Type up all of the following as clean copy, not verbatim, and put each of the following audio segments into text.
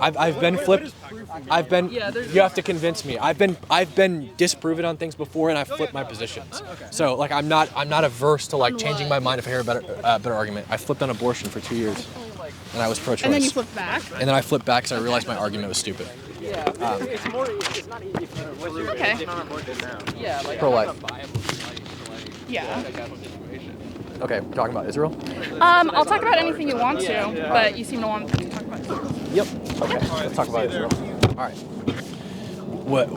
I've been flipped. You have to convince me. I've been disproven on things before, and I've flipped my positions. So like I'm not averse to like changing my mind if I hear a better argument. I flipped on abortion for 2 years, and I was pro-choice. And then you flipped back. And then I flipped back because I realized my argument was stupid. It's not easy. Okay. Pro-life. Yeah. Okay, talking about Israel. I'll talk about anything you want to, but you seem to want to talk about Israel. Yep. Okay. Let's talk about Israel. All right. What?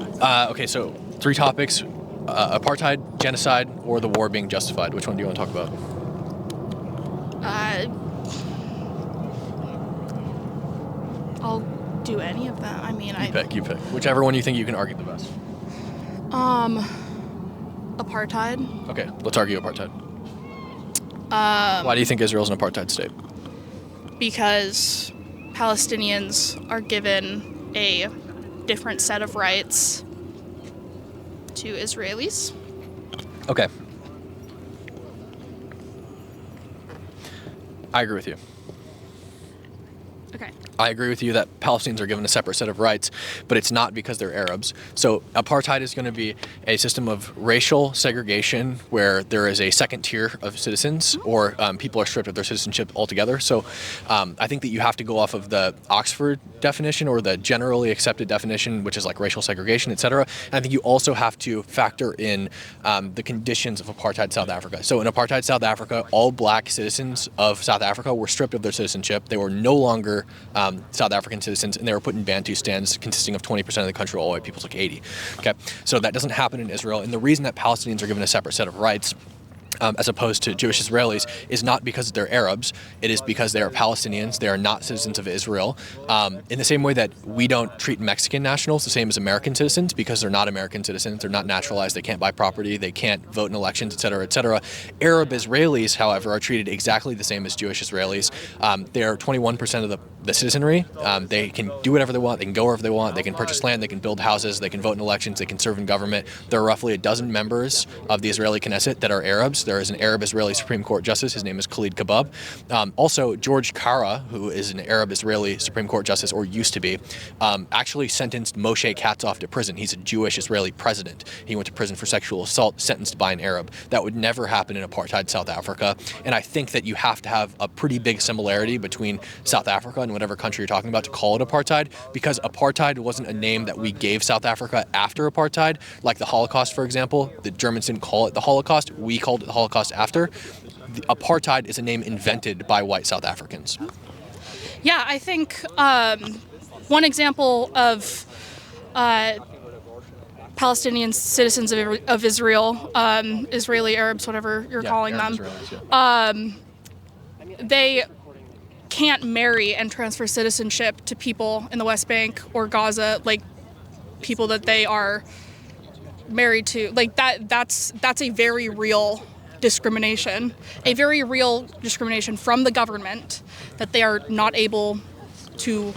Okay. So 3 topics: apartheid, genocide, or the war being justified. Which one do you want to talk about? I'll do any of them. I mean, You pick. Whichever one you think you can argue the best. Apartheid. Okay. Let's argue apartheid. Why do you think Israel's an apartheid state? Because Palestinians are given a different set of rights to Israelis. Okay. I agree with you. Okay. I agree with you that Palestinians are given a separate set of rights, but it's not because they're Arabs. So apartheid is going to be a system of racial segregation where there is a second tier of citizens, or people are stripped of their citizenship altogether. So I think that you have to go off of the Oxford definition or the generally accepted definition, which is like racial segregation, etc. And I think you also have to factor in the conditions of apartheid South Africa. So in apartheid South Africa, all black citizens of South Africa were stripped of their citizenship. They were no longer South African citizens, and they were put in Bantu stands consisting of 20% of the country, all white people's like 80. Okay, so that doesn't happen in Israel, and the reason that Palestinians are given a separate set of rights as opposed to Jewish Israelis is not because they're Arabs. It is because they are Palestinians. They are not citizens of Israel. In the same way that we don't treat Mexican nationals the same as American citizens because they're not American citizens. They're not naturalized. They can't buy property. They can't vote in elections, et cetera, et cetera. Arab Israelis, however, are treated exactly the same as Jewish Israelis. They're 21% of the citizenry. They can do whatever they want. They can go wherever they want. They can purchase land. They can build houses. They can vote in elections. They can serve in government. There are roughly a dozen members of the Israeli Knesset that are Arabs. There is an Arab-Israeli Supreme Court justice. His name is Khalid Kabab. Also, George Kara, who is an Arab-Israeli Supreme Court justice, or used to be, actually sentenced Moshe Katsav to prison. He's a Jewish Israeli president. He went to prison for sexual assault, sentenced by an Arab. That would never happen in apartheid South Africa. And I think that you have to have a pretty big similarity between South Africa and whatever country you're talking about to call it apartheid, because apartheid wasn't a name that we gave South Africa after apartheid, like the Holocaust, for example. The Germans didn't call it the Holocaust. We called it the Holocaust after. The apartheid is a name invented by white South Africans. Yeah, I think one example of Palestinian citizens of Israel, Israeli Arabs, whatever you're calling them, they can't marry and transfer citizenship to people in the West Bank or Gaza, like people that they are married to. Like that's a very real discrimination, from the government, that they are not able to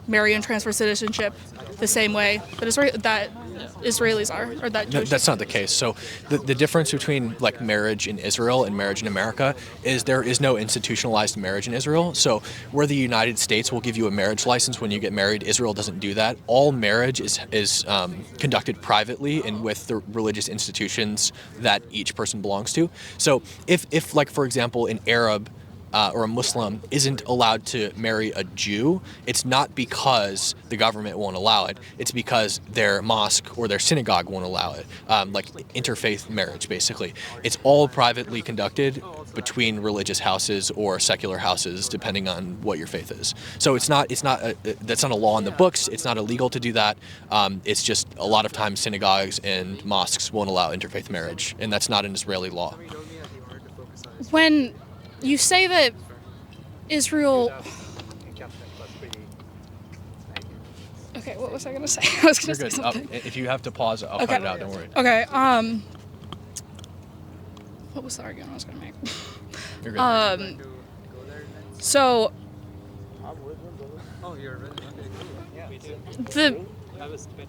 marry and transfer citizenship the same way that Israelis are, or that Jewish. That's not the case. So the difference between like marriage in Israel and marriage in America is there is no institutionalized marriage in Israel. So where the United States will give you a marriage license when you get married, Israel doesn't do that. All marriage is conducted privately and with the religious institutions that each person belongs to. So if like, for example, an Arab or a Muslim isn't allowed to marry a Jew, it's not because the government won't allow it. It's because their mosque or their synagogue won't allow it. Like interfaith marriage, basically. It's all privately conducted between religious houses or secular houses, depending on what your faith is. So that's not a law in the books. It's not illegal to do that. It's just a lot of times synagogues and mosques won't allow interfaith marriage, and that's not an Israeli law. When you say that Israel... Okay, what was I going to say? I was going to say something. If you have to pause, I'll cut it out, don't worry. Okay, what was the argument I was going to make? You're good. So...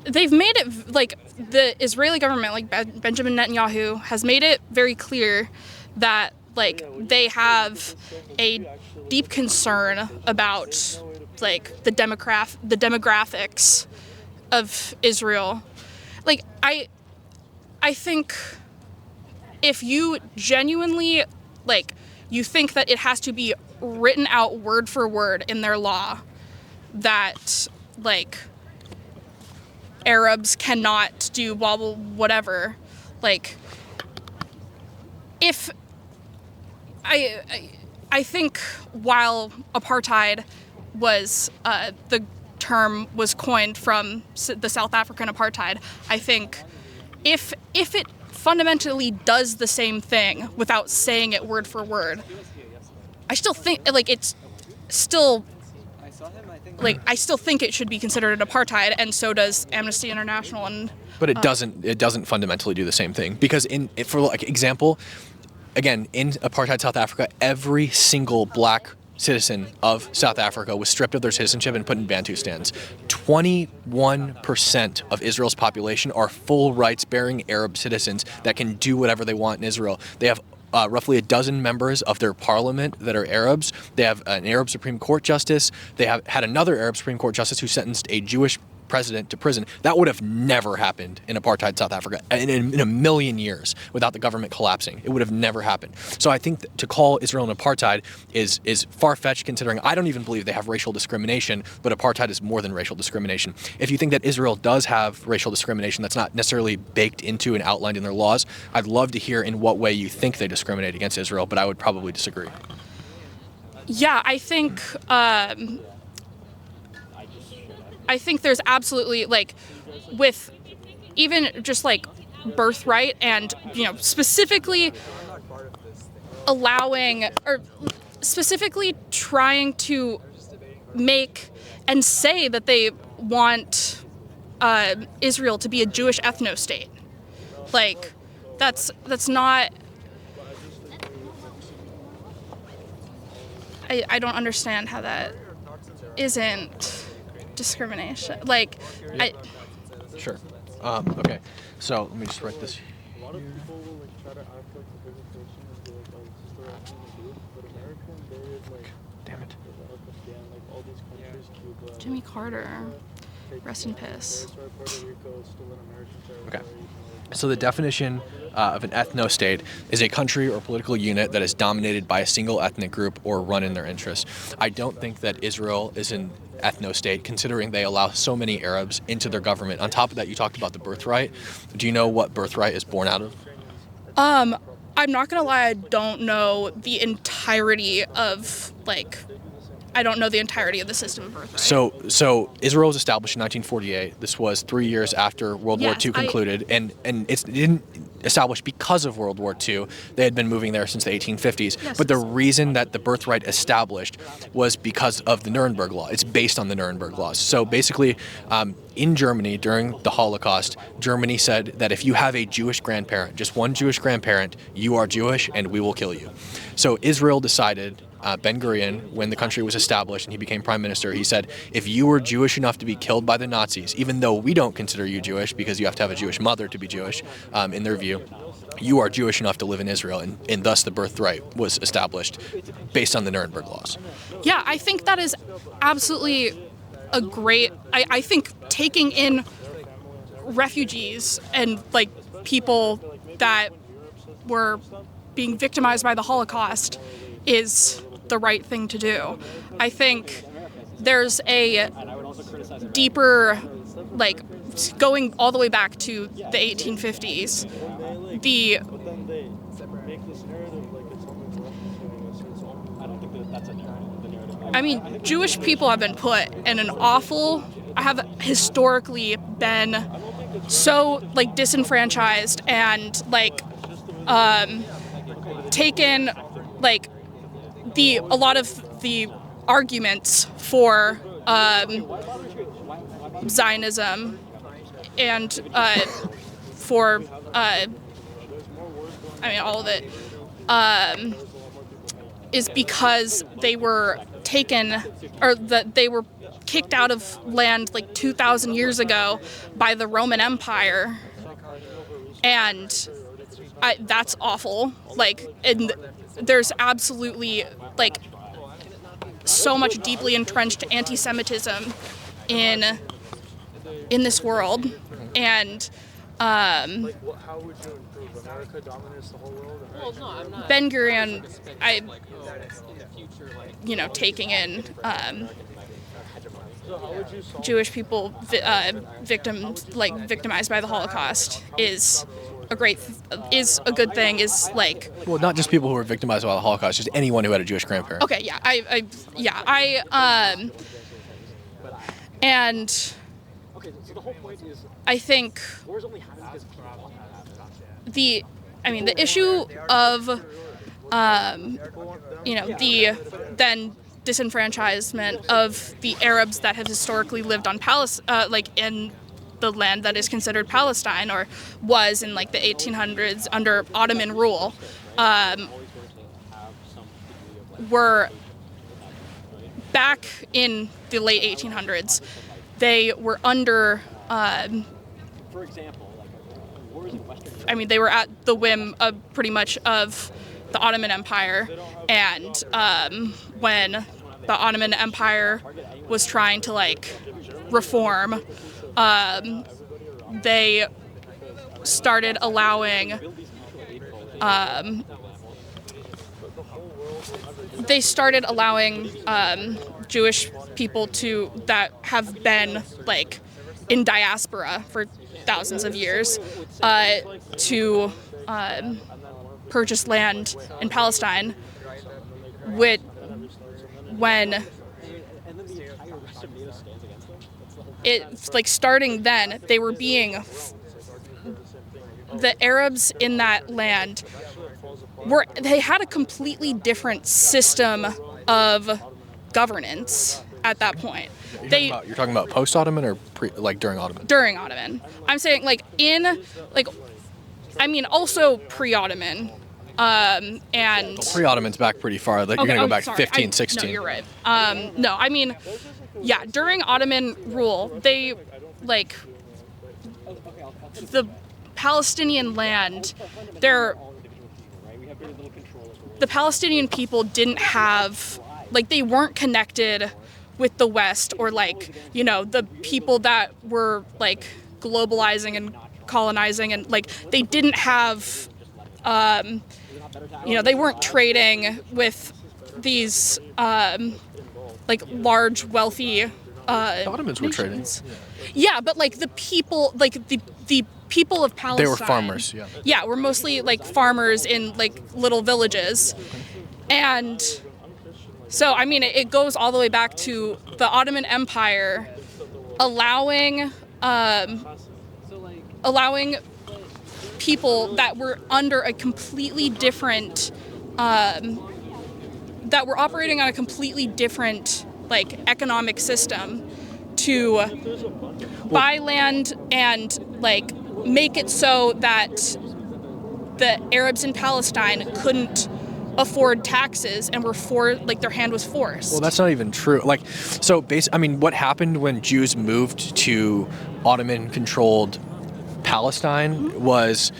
They've made it, like, the Israeli government, like Benjamin Netanyahu, has made it very clear that, like, they have a deep concern about like the demographics of Israel. Like I think if you genuinely, like, you think that it has to be written out word for word in their law that, like, Arabs cannot do blah, blah, whatever, like, if I think while apartheid was the term was coined from the South African apartheid, I think if it fundamentally does the same thing without saying it word for word, I still think, like, it's still, like, I still think it should be considered an apartheid, and so does Amnesty International. And but it doesn't fundamentally do the same thing, because for like example, again, in apartheid South Africa, every single black citizen of South Africa was stripped of their citizenship and put in Bantustans. 21% of Israel's population are full rights-bearing Arab citizens that can do whatever they want in Israel. They have roughly a dozen members of their parliament that are Arabs. They have an Arab Supreme Court justice. They have had another Arab Supreme Court justice who sentenced a Jewish president to prison. That would have never happened in apartheid South Africa in a million years without the government collapsing. It would have never happened. So I think to call Israel an apartheid is far-fetched, considering I don't even believe they have racial discrimination, but apartheid is more than racial discrimination. If you think that Israel does have racial discrimination that's not necessarily baked into and outlined in their laws, I'd love to hear in what way you think they discriminate against Israel, but I would probably disagree. Yeah, I think there's absolutely, like, with even just like birthright and, you know, specifically allowing or specifically trying to make and say that they want Israel to be a Jewish ethno-state. Like, that's not, I don't understand how that isn't discrimination. Like, Sure. Okay. So let me just write this. A lot of people will like try to act like the visitation is like, oh, it's just their acting the group, but America invaded like Damn it. Afghanistan, like all these countries, Cuba. Jimmy Carter, rest in piss. Puerto Rico is still an American territory. Okay. So the definition of an ethno-state is a country or political unit that is dominated by a single ethnic group or run in their interests. I don't think that Israel is an ethno-state, considering they allow so many Arabs into their government. On top of that, you talked about the birthright. Do you know what birthright is born out of? I'm not gonna lie, I don't know the entirety of, like, I don't know the entirety of the system of birthright. So Israel was established in 1948. This was 3 years after World War Yes, II concluded, and it didn't establish because of World War II. They had been moving there since the 1850s. Yes. But the reason that the birthright established was because of the Nuremberg Law. It's based on the Nuremberg laws. So basically, in Germany during the Holocaust, Germany said that if you have a Jewish grandparent, just one Jewish grandparent, you are Jewish and we will kill you. So Israel decided, Ben-Gurion, when the country was established and he became prime minister, he said, if you were Jewish enough to be killed by the Nazis, even though we don't consider you Jewish because you have to have a Jewish mother to be Jewish, in their view, you are Jewish enough to live in Israel, and thus the birthright was established based on the Nuremberg laws. Yeah, I think that is absolutely a great, I think taking in refugees and, like, people that were being victimized by the Holocaust is the right thing to do. I think there's a deeper, like, going all the way back to the 1850s, the I mean, Jewish people have been put in have historically been so, like, disenfranchised and, like, taken, like, a lot of the arguments for Zionism and for all of it is because they were taken, or that they were kicked out of land like 2,000 years ago by the Roman Empire, and that's awful. Like, and there's absolutely, like, so much deeply entrenched anti-Semitism in this world, and How would you improve? America dominates the whole world? Ben Gurion, taking in So how would you solve Jewish people victimized by the Holocaust is a good thing. Is like, Well, not just people who were victimized by the Holocaust, just anyone who had a Jewish grandparent. okay, yeah, and I think the issue of the then disenfranchisement of the Arabs that have historically lived on in the land that is considered Palestine, or was in like the 1800s under Ottoman rule, were back in the late 1800s. They were under, they were at the whim of pretty much of the Ottoman Empire, and when the Ottoman Empire was trying to reform, they started allowing Jewish people that have been in diaspora for thousands of years to purchase land in Palestine, starting then, the Arabs in that land they had a completely different system of governance at that point. You're talking about post-Ottoman or during Ottoman? During Ottoman. I'm saying also pre-Ottoman. And pre-Ottoman's back pretty far. You're going to go back 15, 16. No, you're right. During Ottoman rule, the Palestinian land, the Palestinian people didn't have, they weren't connected with the West, or the people that were globalizing and colonizing, and they didn't have, they weren't trading with these large, wealthy The Ottomans were trading. Yeah, but the people, the people of Palestine. They were farmers, yeah. Yeah, we're mostly farmers in little villages, and so it goes all the way back to the Ottoman Empire allowing people that were under a completely different that were operating on a completely different economic system to buy land and make it so that the Arabs in Palestine couldn't afford taxes and were their hand was forced. Well, that's not even true. What happened when Jews moved to Ottoman-controlled Palestine was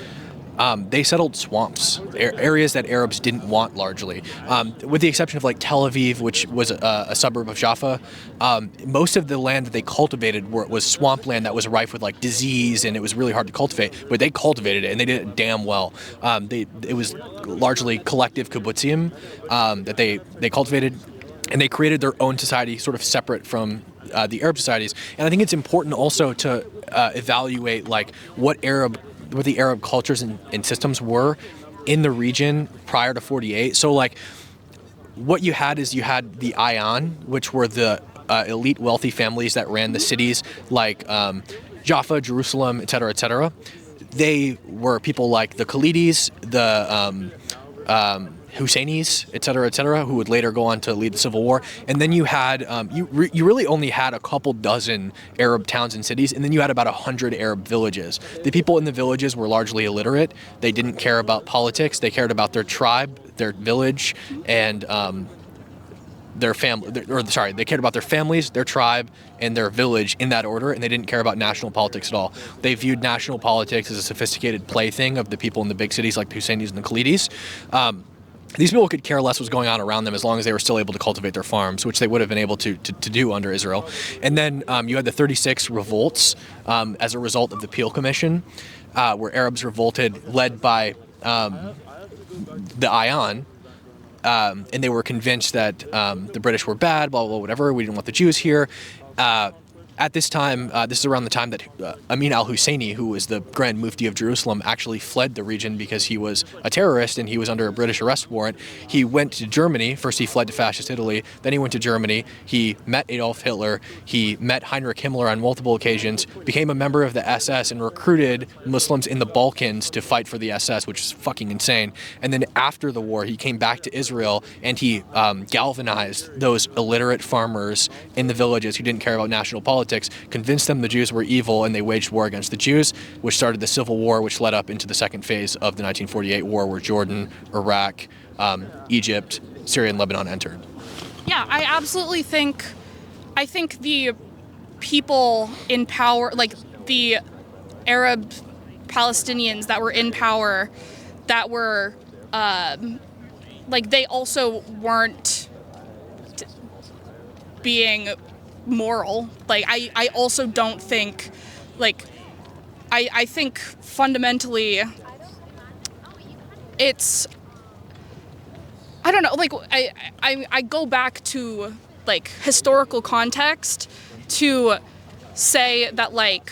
they settled swamps, areas that Arabs didn't want largely, with the exception of Tel Aviv, which was a suburb of Jaffa. Most of the land that they cultivated was swampland that was rife with disease, and it was really hard to cultivate. But they cultivated it, and they did it damn well. It was largely collective kibbutzim that they cultivated, and they created their own society, sort of separate from the Arab societies. And I think it's important also to evaluate what the Arab cultures and systems were in the region prior to 48. So what you had the Ayan, which were the elite wealthy families that ran the cities Jaffa, Jerusalem, et cetera. They were people like the Khalidis, the Husseinis, et cetera, who would later go on to lead the civil war. And then you had, you really only had a couple dozen Arab towns and cities, and then you had about 100 Arab villages. The people in the villages were largely illiterate. They didn't care about politics. They cared about their tribe, their village, and their family. They cared about their families, their tribe, and their village in that order, and they didn't care about national politics at all. They viewed national politics as a sophisticated plaything of the people in the big cities like the Husseinis and the Khalidis. these people could care less what's going on around them as long as they were still able to cultivate their farms, which they would have been able to do under Israel. And then you had the 36 revolts as a result of the Peel Commission, where Arabs revolted, led by the Ion, and they were convinced that the British were bad, blah, blah, blah, whatever. We didn't want the Jews here. At this time, this is around the time that Amin al-Husseini, who was the Grand Mufti of Jerusalem, actually fled the region because he was a terrorist and he was under a British arrest warrant. He went to Germany. First, he fled to fascist Italy. Then he went to Germany. He met Adolf Hitler. He met Heinrich Himmler on multiple occasions, became a member of the SS, and recruited Muslims in the Balkans to fight for the SS, which is fucking insane. And then after the war, he came back to Israel and he galvanized those illiterate farmers in the villages who didn't care about national politics, convinced them the Jews were evil, and they waged war against the Jews, which started the Civil War, which led up into the second phase of the 1948 war, where Jordan, Iraq, Egypt, Syria, and Lebanon entered. Yeah, I absolutely think, the people in power, like the Arab Palestinians that were in power, that were, like, they also weren't being moral. Like, I also don't think, like, I think fundamentally it's, I don't know, like, I go back to, like, historical context to say that, like,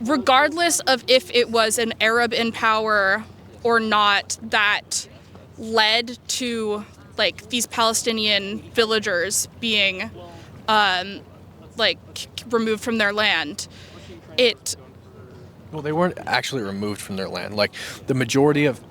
regardless of if it was an Arab in power or not that led to, like, these Palestinian villagers being removed from their land, Well, they weren't actually removed from their land. Like, the majority of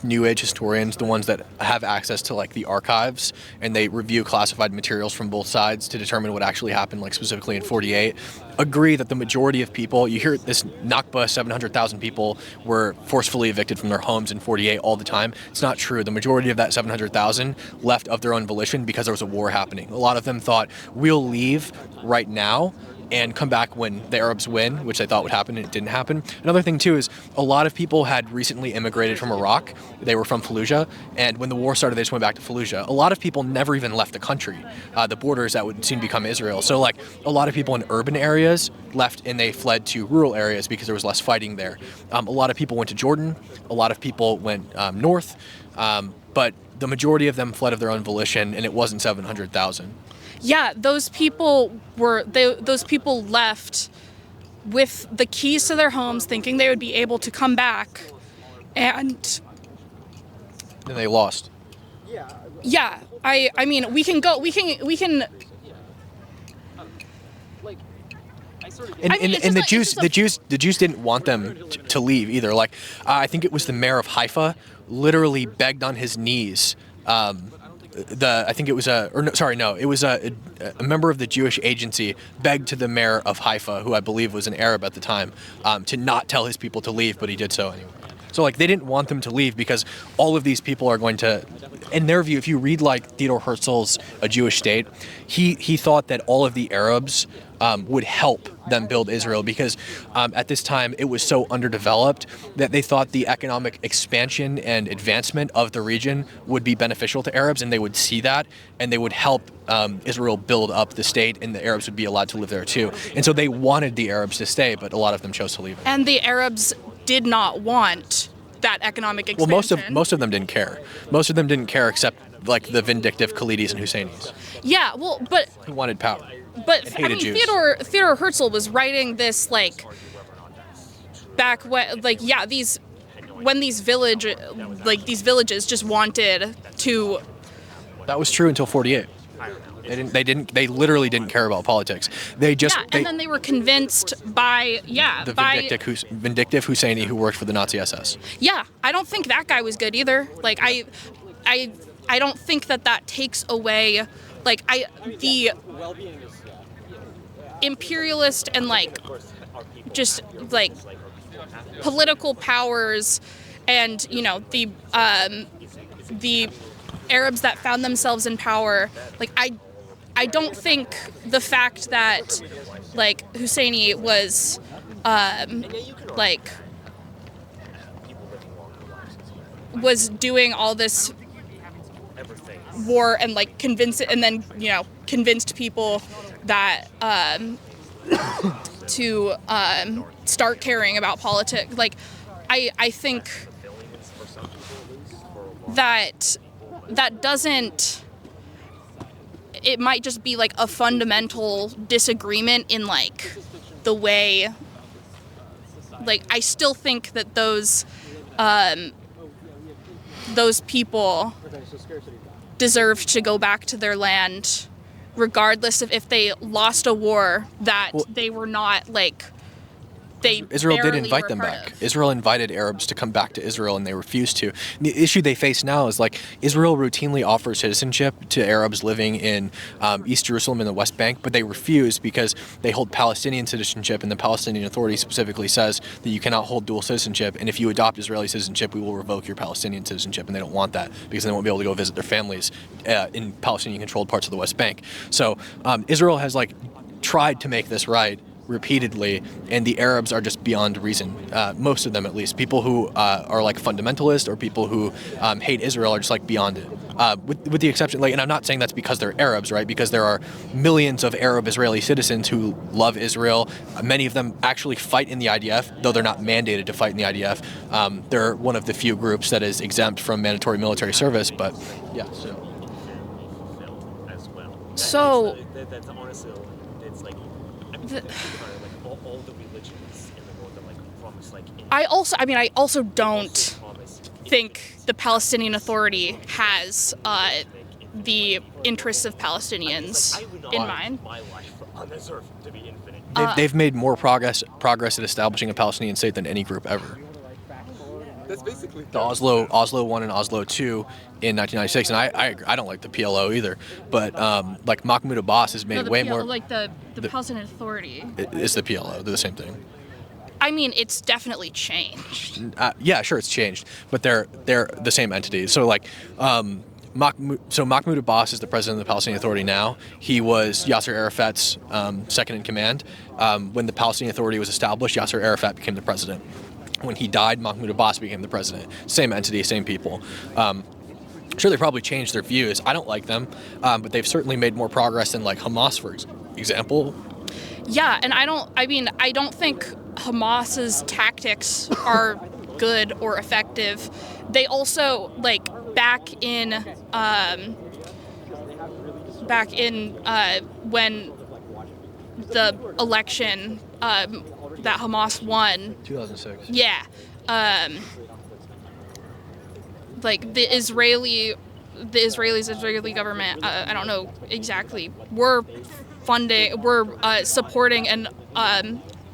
New Age historians, the ones that have access to, like, the archives, and they review classified materials from both sides to determine what actually happened, like, specifically in 48, agree that the majority of people, you hear this Nakba, 700,000 people were forcefully evicted from their homes in 48 all the time. It's not true. The majority of that 700,000 left of their own volition because there was a war happening. A lot of them thought, we'll leave right now and come back when the Arabs win, which they thought would happen, and it didn't happen. Another thing, too, is a lot of people had recently immigrated from Iraq. They were from Fallujah, and when the war started, they just went back to Fallujah. A lot of people never even left the country, the borders that would soon become Israel. So, like, a lot of people in urban areas left, and they fled to rural areas because there was less fighting there. A lot of people went to Jordan. A lot of people went north, but the majority of them fled of their own volition, and it wasn't 700,000. Yeah, those people left with the keys to their homes, thinking they would be able to come back, and they lost. Yeah, I mean, we can. And the Jews didn't want them to leave either. Like, I think it was the mayor of Haifa literally begged on his knees. It was a member of the Jewish agency begged to the mayor of Haifa, who I believe was an Arab at the time, to not tell his people to leave, but he did so anyway. So, like, they didn't want them to leave because all of these people are going to, in their view, if you read, like, Theodor Herzl's A Jewish State, he thought that all of the Arabs would help them build Israel because at this time it was so underdeveloped that they thought the economic expansion and advancement of the region would be beneficial to Arabs, and they would see that, and they would help Israel build up the state, and the Arabs would be allowed to live there too. And so they wanted the Arabs to stay, but a lot of them chose to leave. And the Arabs did not want that economic expansion. Well, most of them didn't care. Most of them didn't care except, like, the vindictive Khalidis and Husseinis. Yeah, well, but who wanted power. But I mean, Jews. Theodor Herzl was writing this, like, back when, like, yeah, these villages just wanted to. That was true until 48. They literally didn't care about politics. They just. Yeah, and then they were convinced by vindictive Husseini who worked for the Nazi SS. Yeah, I don't think that guy was good either. Like, I don't think that takes away, like, the imperialist and, like, just, like, political powers and, you know, the Arabs that found themselves in power. Like, I don't think the fact that, like, Husseini was was doing all this war and like convinced people that to start caring about politics. Like, I think that doesn't. It might just be like a fundamental disagreement in like the way. Like, I still think that those people deserve to go back to their land, regardless of if they lost a war that they were not like. Israel did invite them back. Israel invited Arabs to come back to Israel, and they refused to. And the issue they face now is like Israel routinely offers citizenship to Arabs living in East Jerusalem and the West Bank, but they refuse because they hold Palestinian citizenship, and the Palestinian Authority specifically says that you cannot hold dual citizenship, and if you adopt Israeli citizenship, we will revoke your Palestinian citizenship, and they don't want that because they won't be able to go visit their families in Palestinian-controlled parts of the West Bank. So Israel has like tried to make this right repeatedly, and the Arabs are just beyond reason. Most of them, at least. People who are like fundamentalist or people who hate Israel are just like beyond it. With the exception, like, and I'm not saying that's because they're Arabs, right? Because there are millions of Arab Israeli citizens who love Israel. Many of them actually fight in the IDF, though they're not mandated to fight in the IDF. They're one of the few groups that is exempt from mandatory military service, but yeah. So that's honestly, it's like all the religions in the world that like promise like. I also don't think the Palestinian Authority has the interests of Palestinians in mind. They've made more progress at establishing a Palestinian state than any group ever. That's basically The Oslo 1 and Oslo 2 in 1996, and I don't like the PLO either, but like Mahmoud Abbas has made way more. Like the Palestinian Authority. It's the PLO. They're the same thing. I mean, it's definitely changed. Yeah, sure, it's changed, but they're the same entity. So like, Mahmoud Abbas is the president of the Palestinian Authority now. He was Yasser Arafat's second in command. When the Palestinian Authority was established, Yasser Arafat became the president. When he died, Mahmoud Abbas became the president. Same entity, same people. Sure, they probably changed their views. I don't like them, but they've certainly made more progress than like Hamas, for example. Yeah, and I don't think Hamas's tactics are good or effective. They also like back in when the election that Hamas won. 2006. Yeah. Like the Israeli government, I don't know exactly, were supporting and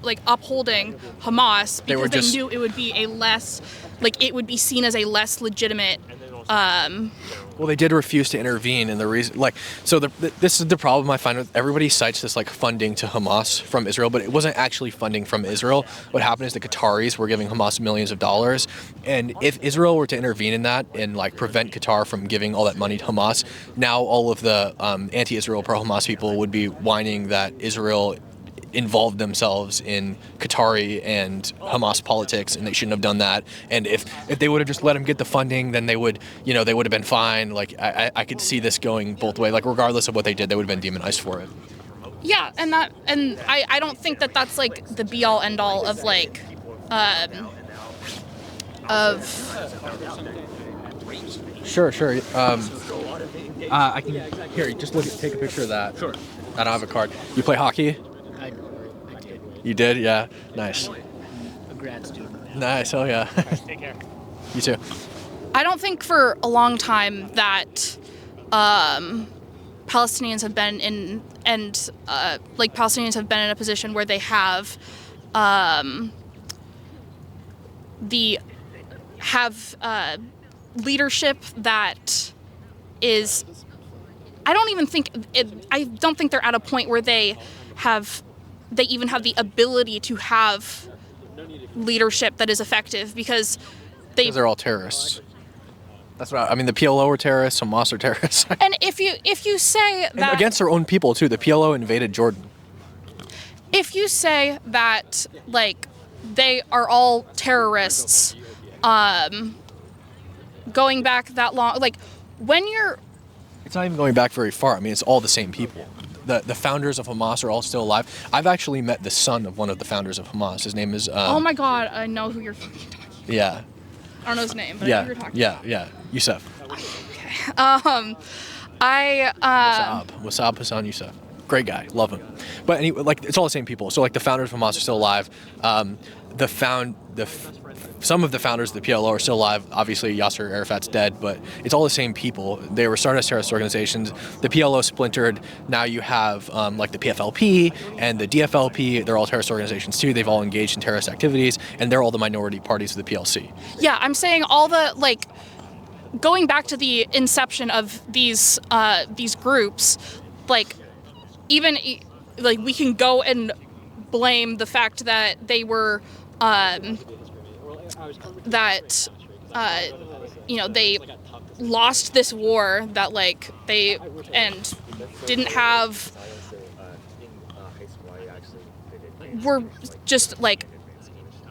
like upholding Hamas because they knew it would be it would be seen as a less legitimate. Well, they did refuse to intervene, and the reason, this is the problem I find with everybody cites this like funding to Hamas from Israel, but it wasn't actually funding from Israel. What happened is the Qataris were giving Hamas millions of dollars, and if Israel were to intervene in that and like prevent Qatar from giving all that money to Hamas, now all of the anti-Israel, pro-Hamas people would be whining that Israel involved themselves in Qatari and Hamas politics, and they shouldn't have done that. And if they would have just let them get the funding, then they would have been fine. Like I could see this going both ways. Like regardless of what they did, they would have been demonized for it. Yeah, and I don't think that that's like the be all end all of like Sure. I can here. Just take a picture of that. Sure. I don't have a card. You play hockey? I did. You did? Yeah. Nice. A grad student. Nice. Oh yeah. Take care. You too. I don't think for a long time that Palestinians have been in a position where they have leadership that is. I don't think they're at a point where they even have the ability to have leadership that is effective because they're all terrorists. That's what I mean. The PLO are terrorists. Hamas are terrorists. And if you say that and against their own people too, the PLO invaded Jordan. If you say that like they are all terrorists, going back that long, like when you're It's not even going back very far. I mean, it's all the same people. The founders of Hamas are all still alive. I've actually met the son of one of the founders of Hamas. His name is. oh my god, I know who you're fucking talking about. Yeah. I don't know his name, but I know who you're talking Yeah. Yusuf. Wasab Hassan Yusuf. Great guy. Love him. But anyway, like, it's all the same people. So, like, the founders of Hamas are still alive. Some of the founders of the PLO are still alive. Obviously, Yasser Arafat's dead, but it's all the same people. They were started as terrorist organizations. The PLO splintered. Now you have like the PFLP and the DFLP. They're all terrorist organizations too. They've all engaged in terrorist activities, and they're all the minority parties of the PLC. Yeah, I'm saying all the, like, going back to the inception of these groups, like, even like we can go and blame the fact that they were they lost this war, that like they and didn't have, were just like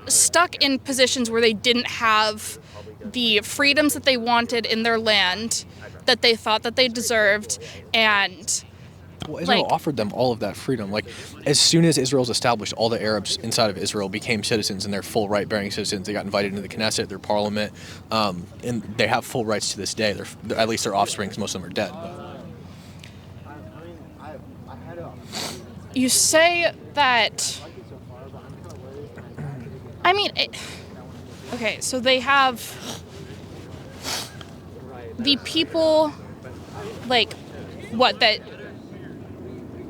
stuck in positions where they didn't have the freedoms that they wanted in their land, that they thought that they deserved. And well, Israel offered them all of that freedom. Like, as soon as Israel's established, all the Arabs inside of Israel became citizens, and they're full right-bearing citizens. They got invited into the Knesset, their parliament, and they have full rights to this day. They're at least their offspring, because most of them are dead. you say that, I mean, okay, so they have the people, like, what, that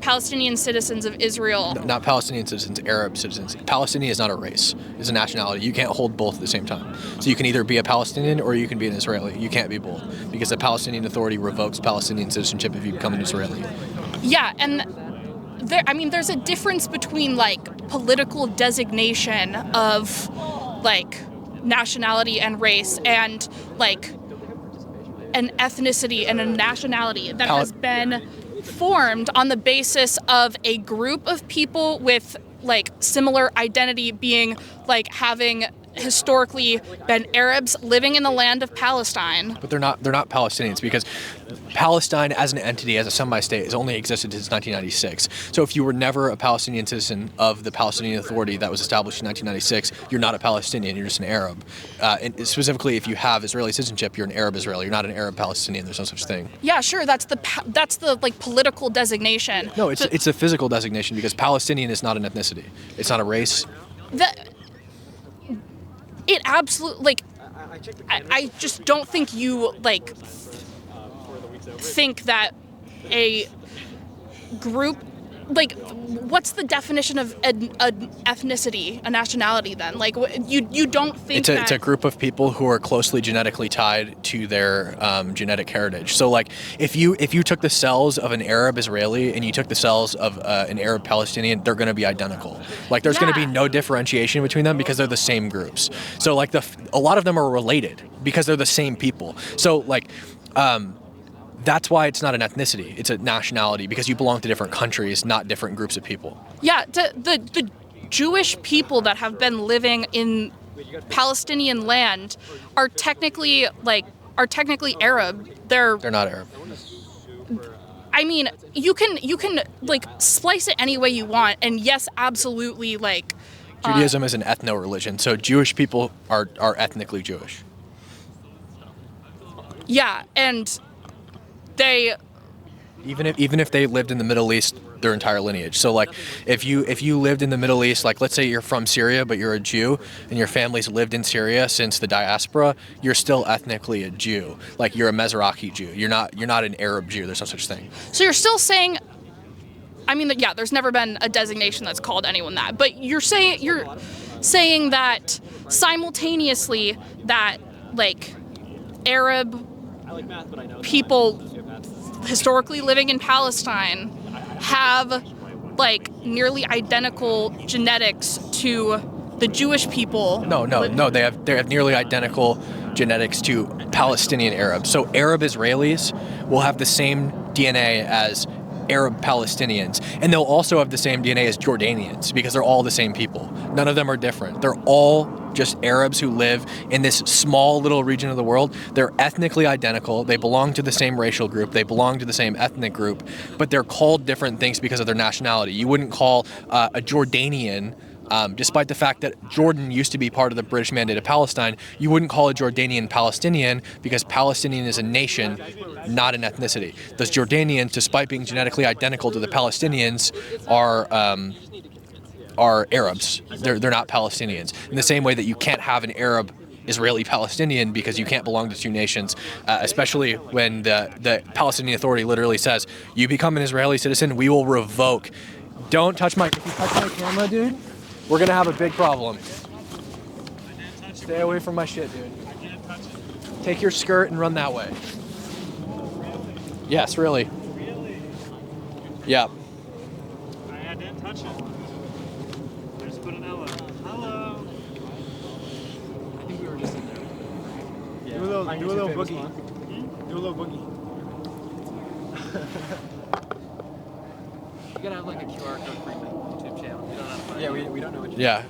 Palestinian citizens of Israel. Not Palestinian citizens, Arab citizens. Palestinian is not a race. It's a nationality. You can't hold both at the same time. So you can either be a Palestinian or you can be an Israeli. You can't be both, because the Palestinian Authority revokes Palestinian citizenship if you become an Israeli. Yeah, and there's a difference between, like, political designation of, like, nationality and race, and, like, an ethnicity and a nationality that has been formed on the basis of a group of people with, like, similar identity, being, like, having historically been Arabs living in the land of Palestine. But they're not Palestinians, because Palestine as an entity, as a semi-state, has only existed since 1996. So if you were never a Palestinian citizen of the Palestinian Authority that was established in 1996, you're not a Palestinian, you're just an Arab. And specifically, if you have Israeli citizenship, you're an Arab Israeli. You're not an Arab Palestinian. There's no such thing. Yeah, sure, that's the like political designation. No, it's a physical designation, because Palestinian is not an ethnicity. It's not a race. It absolutely, like, I just don't think you, like, think that a group, like, what's the definition of an ethnicity, a nationality then? Like, you don't think it's a group of people who are closely genetically tied to their genetic heritage. So, like, if you took the cells of an Arab Israeli and you took the cells of an Arab Palestinian, they're going to be identical. Like, there's going to be no differentiation between them, because they're the same groups. So, like, a lot of them are related because they're the same people. So, like, that's why it's not an ethnicity. It's a nationality, because you belong to different countries, not different groups of people. Yeah, the Jewish people that have been living in Palestinian land are technically Arab. They're not Arab. I mean, you can like splice it any way you want, and yes, absolutely, like, Judaism is an ethno-religion, so Jewish people are ethnically Jewish. Yeah, and they, even if they lived in the Middle East their entire lineage. So, like, if you lived in the Middle East, like, let's say you're from Syria but you're a Jew and your family's lived in Syria since the diaspora, you're still ethnically a Jew. Like, you're a Mizrahi Jew. You're not an Arab Jew. There's no such thing. So you're still saying, I mean, yeah, there's never been a designation that's called anyone that, but you're saying that simultaneously that, like, Arab people historically living in Palestine have, like, nearly identical genetics to the Jewish people. No. They have nearly identical genetics to Palestinian Arabs. So Arab Israelis will have the same DNA as Arab Palestinians, and they'll also have the same DNA as Jordanians, because they're all the same people. None of them are different. They're all just Arabs who live in this small little region of the world. They're ethnically identical. They belong to the same racial group. They belong to the same ethnic group, but they're called different things because of their nationality. You wouldn't call a Jordanian, despite the fact that Jordan used to be part of the British Mandate of Palestine, you wouldn't call a Jordanian Palestinian because Palestinian is a nation, not an ethnicity. Those Jordanians, despite being genetically identical to the Palestinians, are Arabs. They're not Palestinians. In the same way that you can't have an Arab Israeli Palestinian because you can't belong to two nations, especially when the Palestinian Authority literally says, you become an Israeli citizen, we will revoke. Don't touch my, if you touch my camera, dude, we're gonna have a big problem. Stay away from my shit, dude. Take your skirt and run that way. Yes, really. Yeah. I didn't touch it. I just put an L in. Hello. I think we were just in there. Do a little boogie. Do a little boogie. You gotta have like a QR code for your YouTube channel. We don't have Yeah, we don't know what you Yeah,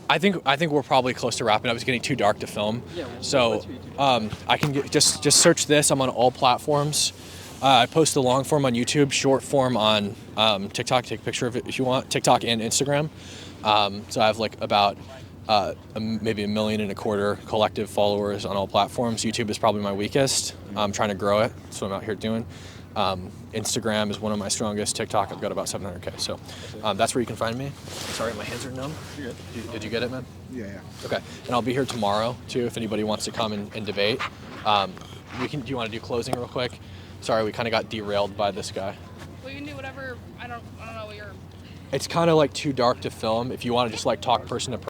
I think we're probably close to wrapping up. It's getting too dark to film. Yeah, So what's your YouTube I can just search this. I'm on all platforms. I post the long form on YouTube, short form on TikTok. Take a picture of it if you want. TikTok and Instagram. So I have like about maybe 1.25 million collective followers on all platforms. YouTube is probably my weakest. I'm trying to grow it. That's what I'm out here doing. Instagram is one of my strongest. TikTok, I've got about 700K. So that's where you can find me. Sorry, my hands are numb. You're good. Did you get it, man? Yeah. Okay. And I'll be here tomorrow too if anybody wants to come and debate. Do you want to do closing real quick? Sorry, we kind of got derailed by this guy. We can do whatever. I don't know what you're. It's kind of like too dark to film. If you want to just like talk person to person.